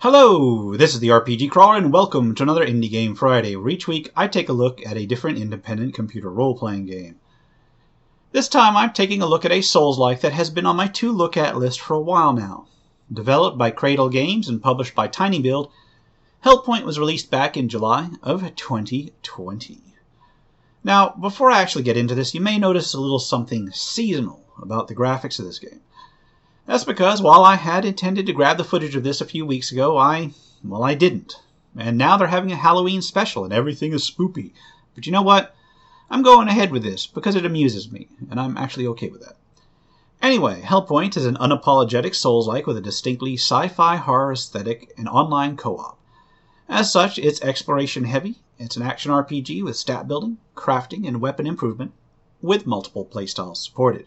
Hello, this is the RPG Crawler, and welcome to another Indie Game Friday, where each week I take a look at a different independent computer role-playing game. This time I'm taking a look at a Souls-like that has been on my to-look-at list for a while now. Developed by Cradle Games and published by TinyBuild, Hellpoint was released back in July of 2020. Now, before I actually get into this, you may notice a little something seasonal about the graphics of this game. That's because while I had intended to grab the footage of this a few weeks ago, I didn't. And now they're having a Halloween special and everything is spoopy. But you know what? I'm going ahead with this because it amuses me, and I'm actually okay with that. Anyway, Hellpoint is an unapologetic Souls-like with a distinctly sci-fi horror aesthetic and online co-op. As such, it's exploration heavy. It's an action RPG with stat building, crafting, and weapon improvement, with multiple playstyles supported,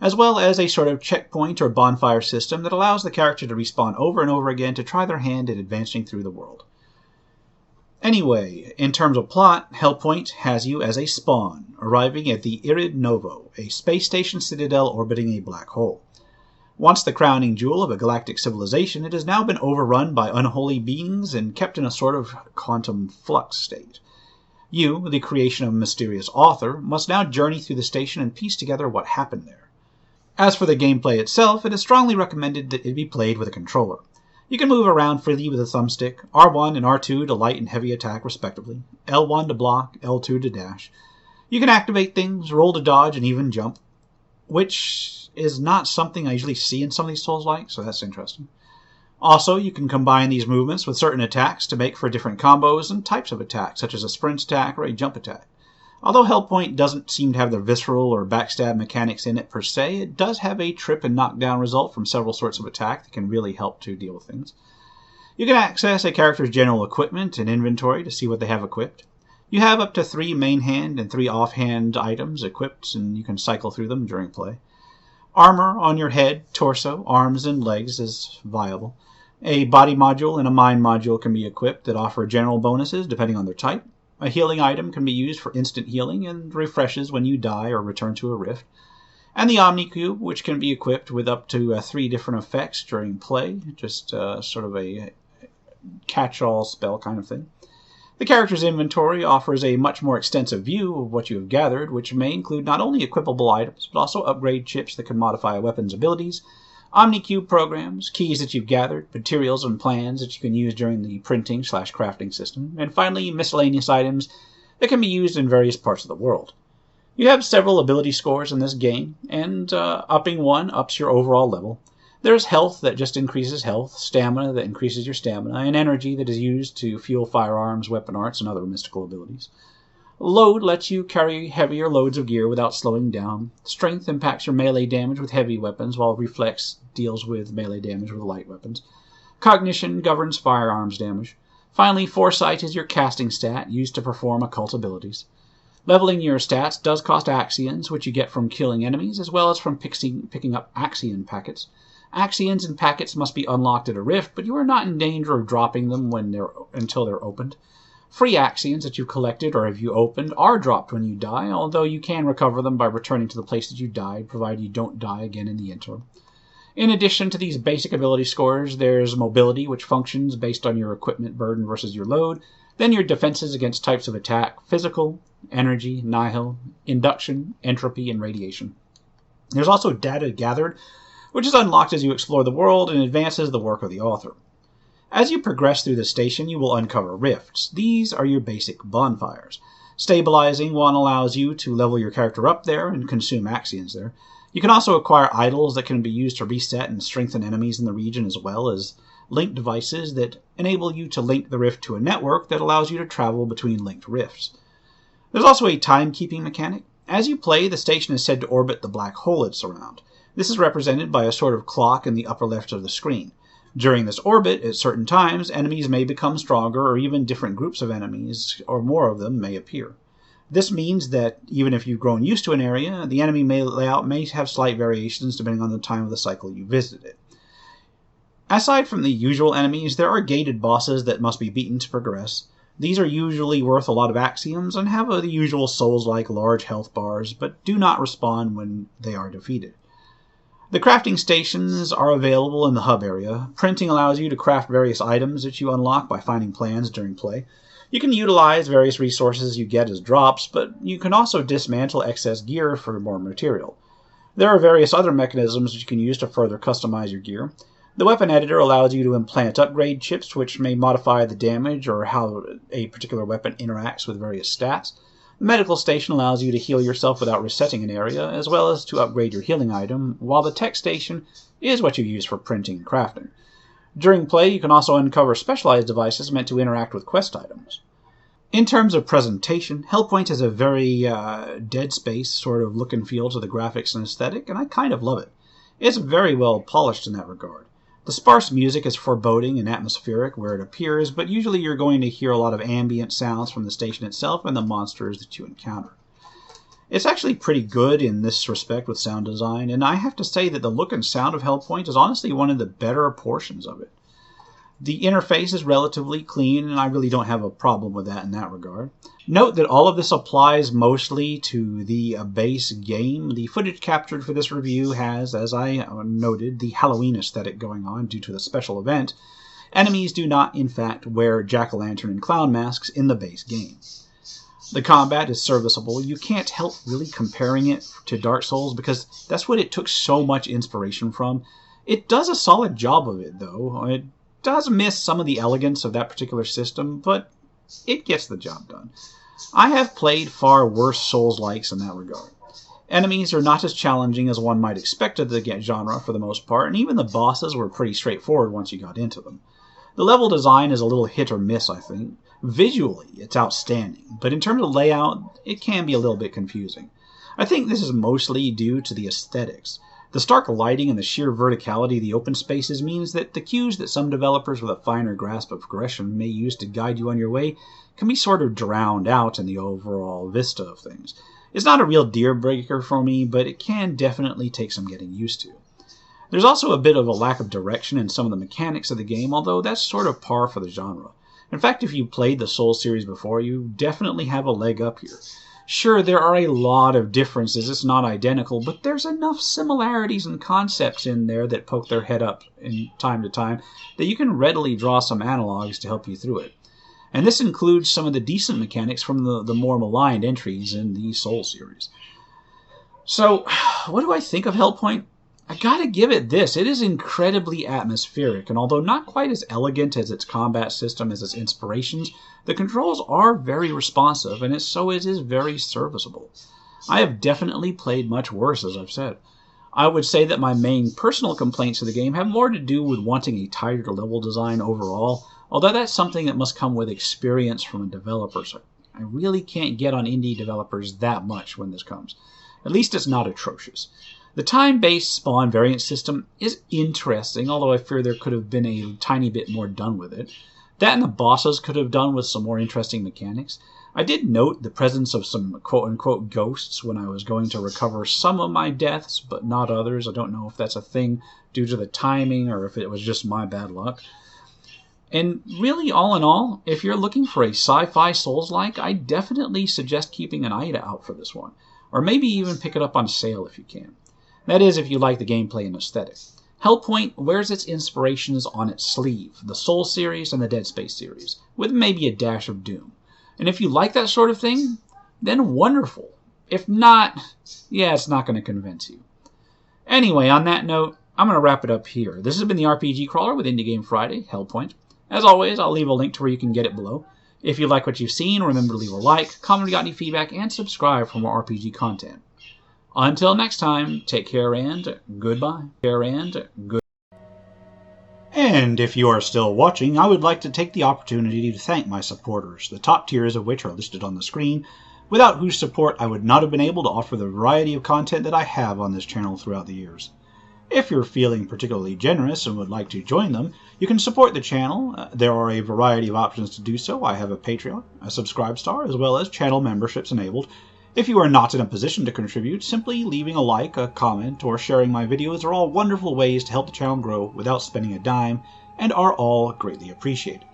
as well as a sort of checkpoint or bonfire system that allows the character to respawn over and over again to try their hand at advancing through the world. Anyway, in terms of plot, Hellpoint has you as a spawn, arriving at the Irid Novo, a space station citadel orbiting a black hole. Once the crowning jewel of a galactic civilization, it has now been overrun by unholy beings and kept in a sort of quantum flux state. You, the creation of a mysterious author, must now journey through the station and piece together what happened there. As for the gameplay itself, it is strongly recommended that it be played with a controller. You can move around freely with a thumbstick, R1 and R2 to light and heavy attack respectively, L1 to block, L2 to dash. You can activate things, roll to dodge, and even jump, which is not something I usually see in some of these Souls-like, so that's interesting. Also, you can combine these movements with certain attacks to make for different combos and types of attacks, such as a sprint attack or a jump attack. Although Hellpoint doesn't seem to have the visceral or backstab mechanics in it per se, it does have a trip and knockdown result from several sorts of attack that can really help to deal with things. You can access a character's general equipment and inventory to see what they have equipped. You have up to 3 main hand and 3 offhand items equipped, and you can cycle through them during play. Armor on your head, torso, arms, and legs is viable. A body module and a mind module can be equipped that offer general bonuses depending on their type. A healing item can be used for instant healing and refreshes when you die or return to a rift. And the Omni Cube, which can be equipped with up to 3 different effects during play, just sort of a catch-all spell kind of thing. The character's inventory offers a much more extensive view of what you have gathered, which may include not only equipable items, but also upgrade chips that can modify a weapon's abilities, Omni-Cube programs, keys that you've gathered, materials and plans that you can use during the printing/crafting system, and finally miscellaneous items that can be used in various parts of the world. You have several ability scores in this game, and upping one ups your overall level. There's health that just increases health, stamina that increases your stamina, and energy that is used to fuel firearms, weapon arts, and other mystical abilities. Load lets you carry heavier loads of gear without slowing down. Strength impacts your melee damage with heavy weapons, while Reflex deals with melee damage with light weapons. Cognition governs firearms damage. Finally, Foresight is your casting stat, used to perform occult abilities. Leveling your stats does cost Axions, which you get from killing enemies, as well as from picking up Axion packets. Axions and packets must be unlocked at a rift, but you are not in danger of dropping them until they're opened. Free Axions that you've collected or have you opened are dropped when you die, although you can recover them by returning to the place that you died, provided you don't die again in the interim. In addition to these basic ability scores, there's mobility, which functions based on your equipment burden versus your load, then your defenses against types of attack, physical, energy, nihil, induction, entropy, and radiation. There's also data gathered, which is unlocked as you explore the world and advances the work of the author. As you progress through the station, you will uncover rifts. These are your basic bonfires. Stabilizing one allows you to level your character up there and consume Axions there. You can also acquire idols that can be used to reset and strengthen enemies in the region, as well as link devices that enable you to link the rift to a network that allows you to travel between linked rifts. There's also a timekeeping mechanic. As you play, the station is said to orbit the black hole it's around. This is represented by a sort of clock in the upper left of the screen. During this orbit, at certain times, enemies may become stronger, or even different groups of enemies, or more of them, may appear. This means that, even if you've grown used to an area, the enemy layout may have slight variations depending on the time of the cycle you visited it. Aside from the usual enemies, there are gated bosses that must be beaten to progress. These are usually worth a lot of Axions and have the usual Souls-like large health bars, but do not respawn when they are defeated. The crafting stations are available in the hub area. Printing allows you to craft various items that you unlock by finding plans during play. You can utilize various resources you get as drops, but you can also dismantle excess gear for more material. There are various other mechanisms that you can use to further customize your gear. The weapon editor allows you to implant upgrade chips, which may modify the damage or how a particular weapon interacts with various stats. The medical station allows you to heal yourself without resetting an area, as well as to upgrade your healing item, while the tech station is what you use for printing and crafting. During play, you can also uncover specialized devices meant to interact with quest items. In terms of presentation, Hellpoint has a very Dead Space sort of look and feel to the graphics and aesthetic, and I kind of love it. It's very well polished in that regard. The sparse music is foreboding and atmospheric where it appears, but usually you're going to hear a lot of ambient sounds from the station itself and the monsters that you encounter. It's actually pretty good in this respect with sound design, and I have to say that the look and sound of Hellpoint is honestly one of the better portions of it. The interface is relatively clean, and I really don't have a problem with that in that regard. Note that all of this applies mostly to the base game. The footage captured for this review has, as I noted, the Halloween aesthetic going on due to the special event. Enemies do not, in fact, wear jack-o'-lantern and clown masks in the base game. The combat is serviceable. You can't help really comparing it to Dark Souls because that's what it took so much inspiration from. It does a solid job of it, though. It does miss some of the elegance of that particular system, but it gets the job done. I have played far worse Souls-likes in that regard. Enemies are not as challenging as one might expect of the genre for the most part, and even the bosses were pretty straightforward once you got into them. The level design is a little hit or miss, I think. Visually, it's outstanding, but in terms of layout, it can be a little bit confusing. I think this is mostly due to the aesthetics. The stark lighting and the sheer verticality of the open spaces means that the cues that some developers with a finer grasp of progression may use to guide you on your way can be sort of drowned out in the overall vista of things. It's not a real deal breaker for me, but it can definitely take some getting used to. There's also a bit of a lack of direction in some of the mechanics of the game, although that's sort of par for the genre. In fact, if you played the Souls series before, you definitely have a leg up here. Sure, there are a lot of differences, it's not identical, but there's enough similarities and concepts in there that poke their head up in time to time that you can readily draw some analogs to help you through it. And this includes some of the decent mechanics from the more maligned entries in the Souls series. So, what do I think of Hellpoint? I gotta give it this. It is incredibly atmospheric, and although not quite as elegant as its combat system as its inspirations, the controls are very responsive, and so it is very serviceable. I have definitely played much worse, as I've said. I would say that my main personal complaints of the game have more to do with wanting a tighter level design overall, although that's something that must come with experience from a developer, so I really can't get on indie developers that much when this comes. At least it's not atrocious. The time-based spawn variant system is interesting, although I fear there could have been a tiny bit more done with it. That and the bosses could have done with some more interesting mechanics. I did note the presence of some quote-unquote ghosts when I was going to recover some of my deaths, but not others. I don't know if that's a thing due to the timing or if it was just my bad luck. And really, all in all, if you're looking for a sci-fi Souls-like, I definitely suggest keeping an eye out for this one. Or maybe even pick it up on sale if you can. That is, if you like the gameplay and aesthetic. Hellpoint wears its inspirations on its sleeve, the Souls series and the Dead Space series, with maybe a dash of Doom. And if you like that sort of thing, then wonderful. If not, yeah, it's not going to convince you. Anyway, on that note, I'm going to wrap it up here. This has been the RPG Crawler with Indie Game Friday, Hellpoint. As always, I'll leave a link to where you can get it below. If you like what you've seen, remember to leave a like, comment if you got any feedback, and subscribe for more RPG content. Until next time, take care and goodbye. And if you are still watching, I would like to take the opportunity to thank my supporters, the top tiers of which are listed on the screen, without whose support I would not have been able to offer the variety of content that I have on this channel throughout the years. If you're feeling particularly generous and would like to join them, you can support the channel. There are a variety of options to do so. I have a Patreon, a Subscribestar, as well as channel memberships enabled. If you are not in a position to contribute, simply leaving a like, a comment, or sharing my videos are all wonderful ways to help the channel grow without spending a dime, and are all greatly appreciated.